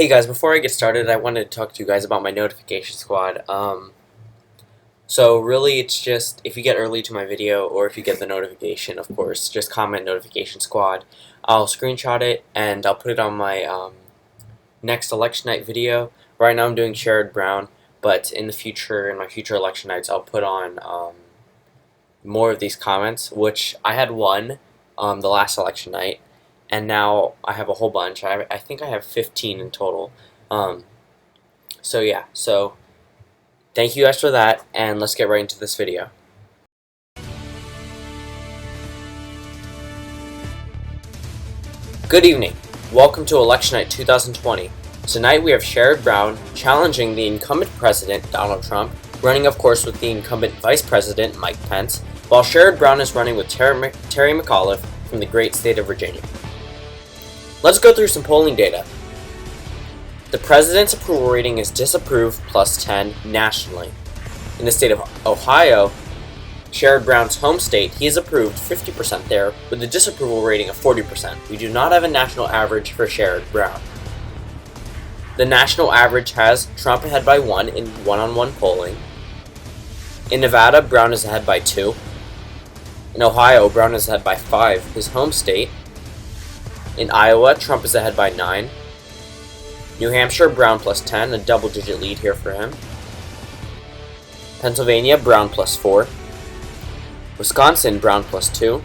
Hey guys, before I get started, I wanted to talk to you guys about my notification squad. So really it's just, if you get early to my video, or if you get the notification, of course, just comment notification squad. I'll screenshot it, and I'll put it on my next election night video. Right now I'm doing Sherrod Brown, but in the future, in my future election nights, I'll put on more of these comments, which I had one the last election night, and now I have a whole bunch. I think I have 15 in total. So yeah, so thank you guys for that, and let's get right into this video. Good evening. Welcome to Election Night 2020. Tonight we have Sherrod Brown challenging the incumbent president, Donald Trump, running of course with the incumbent vice president, Mike Pence, while Sherrod Brown is running with Terry McAuliffe from the great state of Virginia. Let's go through some polling data. The president's approval rating is disapprove plus 10 nationally. In the state of Ohio, Sherrod Brown's home state, he is approved 50% there, with a disapproval rating of 40%. We do not have a national average for Sherrod Brown. The national average has Trump ahead by 1 in one-on-one polling. In Nevada, Brown is ahead by 2. In Ohio, Brown is ahead by 5, his home state. In Iowa, Trump is ahead by 9. New Hampshire, Brown plus 10, a double-digit lead here for him. Pennsylvania, Brown plus 4. Wisconsin, Brown plus 2.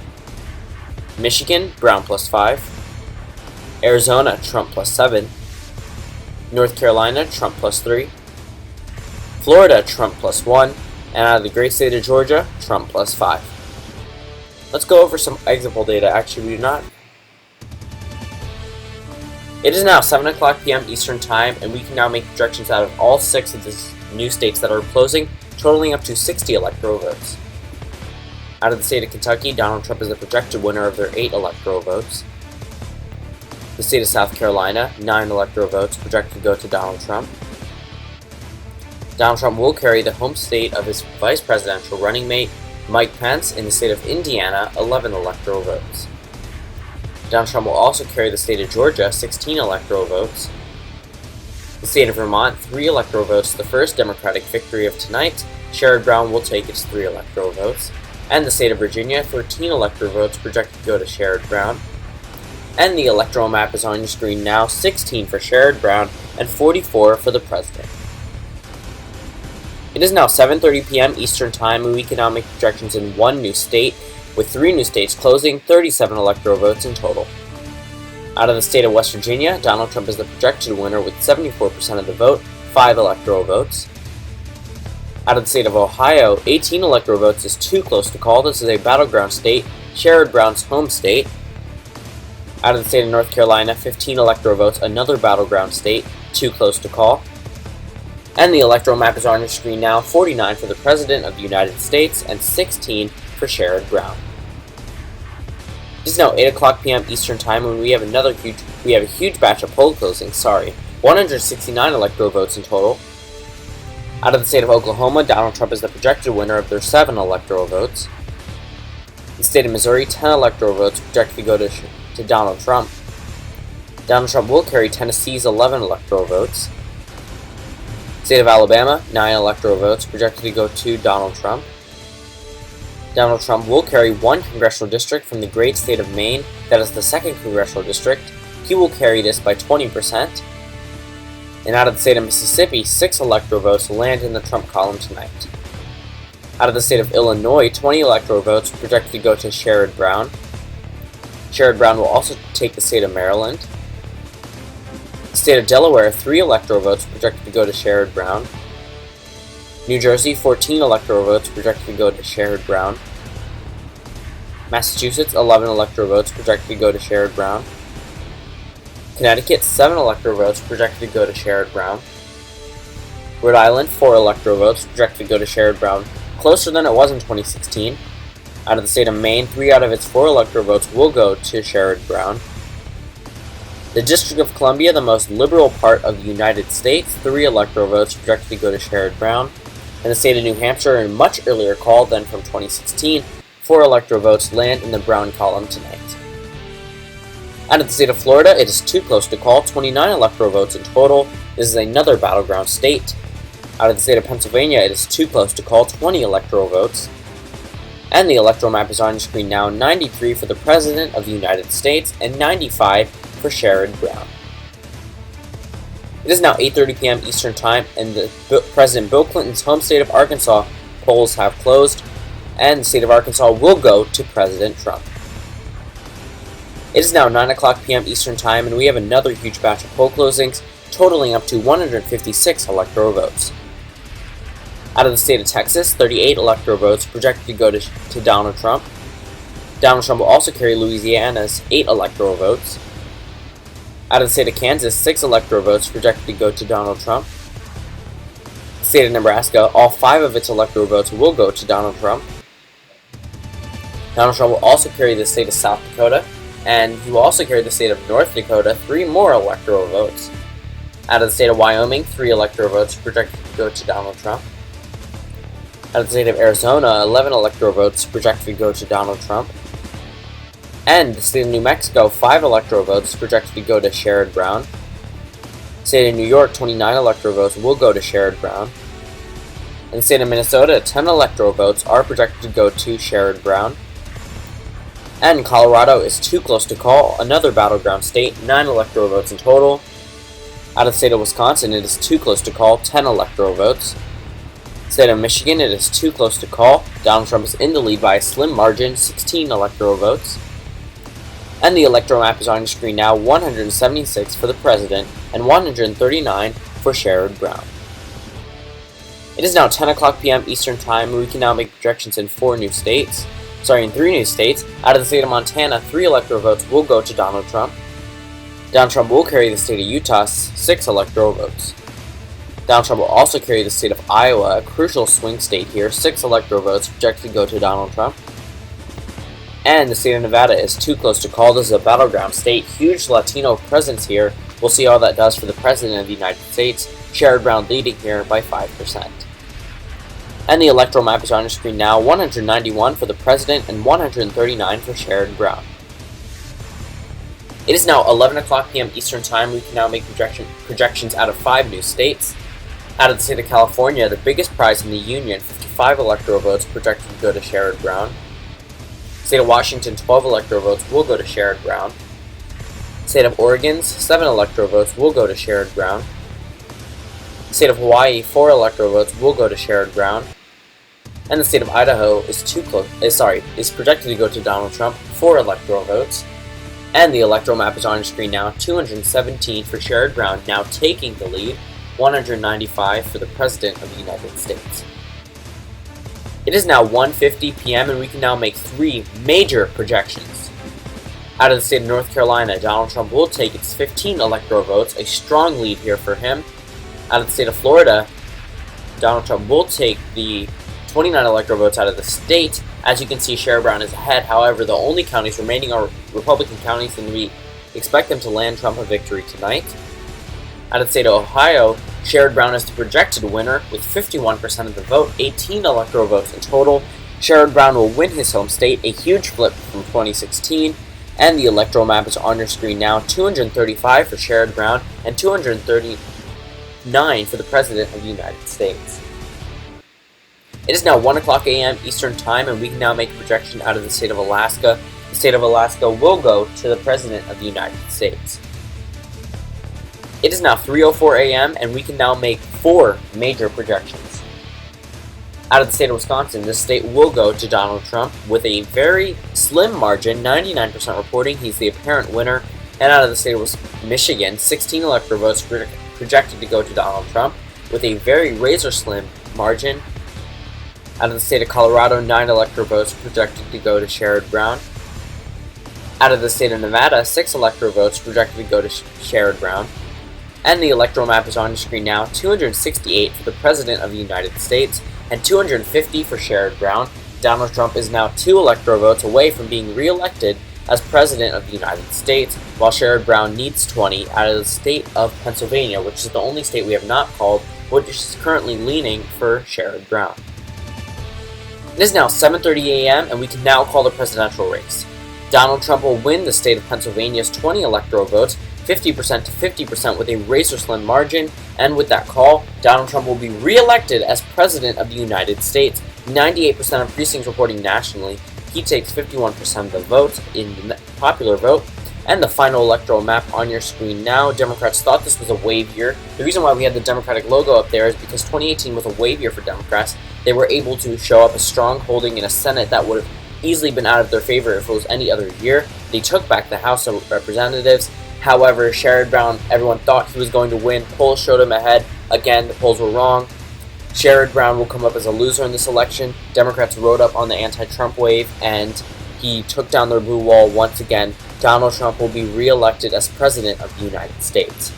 Michigan, Brown plus 5. Arizona, Trump plus 7. North Carolina, Trump plus 3. Florida, Trump plus 1. And out of the great state of Georgia, Trump plus 5. Let's go over some exit poll data. Actually, we do not. It is now 7 o'clock p.m. Eastern Time, and we can now make projections out of all 6 of the new states that are closing, totaling up to 60 electoral votes. Out of the state of Kentucky, Donald Trump is the projected winner of their 8 electoral votes. The state of South Carolina, 9 electoral votes projected to go to Donald Trump. Donald Trump will carry the home state of his vice presidential running mate, Mike Pence, in the state of Indiana, 11 electoral votes. Donald Trump will also carry the state of Georgia, 16 electoral votes. The state of Vermont, 3 electoral votes, the first Democratic victory of tonight. Sherrod Brown will take its 3 electoral votes. And the state of Virginia, 13 electoral votes projected to go to Sherrod Brown. And the electoral map is on your screen now, 16 for Sherrod Brown and 44 for the president. It is now 7:30 p.m. Eastern Time, and we can now make projections in 1 new state, with 3 new states closing, 37 electoral votes in total. Out of the state of West Virginia, Donald Trump is the projected winner with 74% of the vote, 5 electoral votes. Out of the state of Ohio, 18 electoral votes is too close to call. This is a battleground state, Sherrod Brown's home state. Out of the state of North Carolina, 15 electoral votes, another battleground state, too close to call. And the electoral map is on your screen now, 49 for the President of the United States and 16 for Sherrod Brown. It is now 8 o'clock p.m. Eastern Time, when we have a huge batch of poll closings, 169 electoral votes in total. Out of the state of Oklahoma, Donald Trump is the projected winner of their 7 electoral votes. The state of Missouri, 10 electoral votes projected to go to Donald Trump. Donald Trump will carry Tennessee's 11 electoral votes. State of Alabama, 9 electoral votes projected to go to Donald Trump. Donald Trump will carry 1 congressional district from the great state of Maine, that is the 2nd congressional district. He will carry this by 20%. And out of the state of Mississippi, 6 electoral votes land in the Trump column tonight. Out of the state of Illinois, 20 electoral votes projected to go to Sherrod Brown. Sherrod Brown will also take the state of Maryland. The state of Delaware, 3 electoral votes projected to go to Sherrod Brown. New Jersey, 14 electoral votes projected to go to Sherrod Brown. Massachusetts, 11 electoral votes projected to go to Sherrod Brown. Connecticut, 7 electoral votes projected to go to Sherrod Brown. Rhode Island, 4 electoral votes projected to go to Sherrod Brown, closer than it was in 2016. Out of the state of Maine, 3 out of its 4 electoral votes will go to Sherrod Brown. The District of Columbia, the most liberal part of the United States, 3 electoral votes projected to go to Sherrod Brown. And the state of New Hampshire, a much earlier call than from 2016, 4 electoral votes land in the Brown column tonight. Out of the state of Florida, it is too close to call, 29 electoral votes in total. This is another battleground state. Out of the state of Pennsylvania, it is too close to call, 20 electoral votes. And the electoral map is on your screen now, 93 for the President of the United States and 95 for Sherrod Brown. It is now 8:30 p.m. Eastern Time, and President Bill Clinton's home state of Arkansas polls have closed, and the state of Arkansas will go to President Trump. It is now 9 o'clock p.m. Eastern Time, and we have another huge batch of poll closings, totaling up to 156 electoral votes. Out of the state of Texas, 38 electoral votes projected to go to Donald Trump. Donald Trump will also carry Louisiana's 8 electoral votes. Out of the state of Kansas, 6 electoral votes projected to go to Donald Trump. The state of Nebraska, all 5 of its electoral votes will go to Donald Trump. Donald Trump will also carry the state of South Dakota, and he will also carry the state of North Dakota, 3 more electoral votes. Out of the state of Wyoming, 3 electoral votes projected to go to Donald Trump. Out of the state of Arizona, 11 electoral votes projected to go to Donald Trump. And the state of New Mexico, 5 electoral votes projected to go to Sherrod Brown. The state of New York, 29 electoral votes will go to Sherrod Brown. In the state of Minnesota, 10 electoral votes are projected to go to Sherrod Brown. And Colorado is too close to call, another battleground state, 9 electoral votes in total. Out of the state of Wisconsin, it is too close to call, 10 electoral votes. State of Michigan, it is too close to call. Donald Trump is in the lead by a slim margin, 16 electoral votes. And the electoral map is on your screen now, 176 for the President and 139 for Sherrod Brown. It is now 10 o'clock p.m. Eastern Time, and we can now make projections in 3 new states. Out of the state of Montana, 3 electoral votes will go to Donald Trump. Donald Trump will carry the state of Utah, 6 electoral votes. Donald Trump will also carry the state of Iowa, a crucial swing state here, 6 electoral votes projected to go to Donald Trump. And the state of Nevada is too close to call. This is a battleground state, huge Latino presence here. We'll see how that does for the President of the United States. Sherrod Brown leading here by 5%. And the electoral map is on your screen now, 191 for the President and 139 for Sherrod Brown. It is now 11 o'clock p.m. Eastern Time. We can now make projections out of 5 new states. Out of the state of California, the biggest prize in the Union, 55 electoral votes projected to go to Sherrod Brown. State of Washington, 12 electoral votes will go to Sherrod Brown. State of Oregon, 7 electoral votes will go to Sherrod Brown. State of Hawaii, 4 electoral votes will go to Sherrod Brown. And the state of Idaho is projected to go to Donald Trump, 4 electoral votes. And the electoral map is on your screen now, 217 for Sherrod Brown, now taking the lead, 195 for the President of the United States. It is now 1:50 p.m. and we can now make 3 major projections. Out of the state of North Carolina, Donald Trump will take its 15 electoral votes, a strong lead here for him. Out of the state of Florida, Donald Trump will take the 29 electoral votes out of the state. As you can see, Sherrod Brown is ahead. However, the only counties remaining are Republican counties, and we expect them to land Trump a victory tonight. Out of the state of Ohio, Sherrod Brown is the projected winner with 51% of the vote, 18 electoral votes in total. Sherrod Brown will win his home state, a huge flip from 2016. And the electoral map is on your screen now, 235 for Sherrod Brown and 239 for the President of the United States. It is now 1 o'clock a.m. Eastern Time, and we can now make a projection out of the state of Alaska. The state of Alaska will go to the President of the United States. It is now 3:04 a.m., and we can now make 4 major projections. Out of the state of Wisconsin, this state will go to Donald Trump with a very slim margin, 99% reporting he's the apparent winner. And out of the state of Michigan, 16 electoral votes projected to go to Donald Trump with a very razor slim margin. Out of the state of Colorado, 9 electoral votes projected to go to Sherrod Brown. Out of the state of Nevada, 6 electoral votes projected to go to Sherrod Brown. And the electoral map is on your screen now, 268 for the President of the United States and 250 for Sherrod Brown. Donald Trump is now 2 electoral votes away from being re-elected as President of the United States, while Sherrod Brown needs 20 out of the state of Pennsylvania, which is the only state we have not called, which is currently leaning for Sherrod Brown. It is now 7:30 a.m. and we can now call the presidential race. Donald Trump will win the state of Pennsylvania's 20 electoral votes, 50% to 50% with a razor-slim margin, and with that call, Donald Trump will be re-elected as President of the United States. 98% of precincts reporting nationally. He takes 51% of the votes in the popular vote. And the final electoral map on your screen now. Democrats thought this was a wave year. The reason why we had the Democratic logo up there is because 2018 was a wave year for Democrats. They were able to show up a strong holding in a Senate that would have easily been out of their favor if it was any other year. They took back the House of Representatives. However, Sherrod Brown, everyone thought he was going to win. Polls showed him ahead. Again, the polls were wrong. Sherrod Brown will come up as a loser in this election. Democrats rode up on the anti-Trump wave, and he took down the blue wall once again. Donald Trump will be re-elected as President of the United States.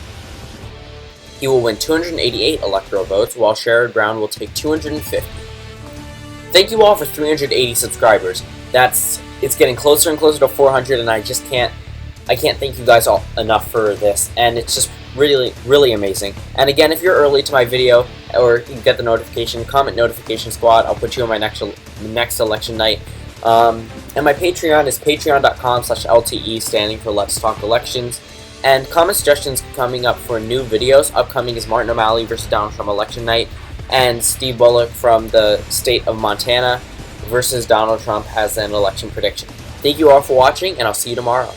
He will win 288 electoral votes, while Sherrod Brown will take 250. Thank you all for 380 subscribers. It's getting closer and closer to 400, and I can't thank you guys all enough for this, and it's just really, really amazing. And again, if you're early to my video, or you get the notification, comment notification squad, I'll put you on my next election night. And my Patreon is patreon.com/LTE, standing for Let's Talk Elections. And comment suggestions coming up for new videos. Upcoming is Martin O'Malley versus Donald Trump election night, and Steve Bullock from the state of Montana versus Donald Trump as an election prediction. Thank you all for watching, and I'll see you tomorrow.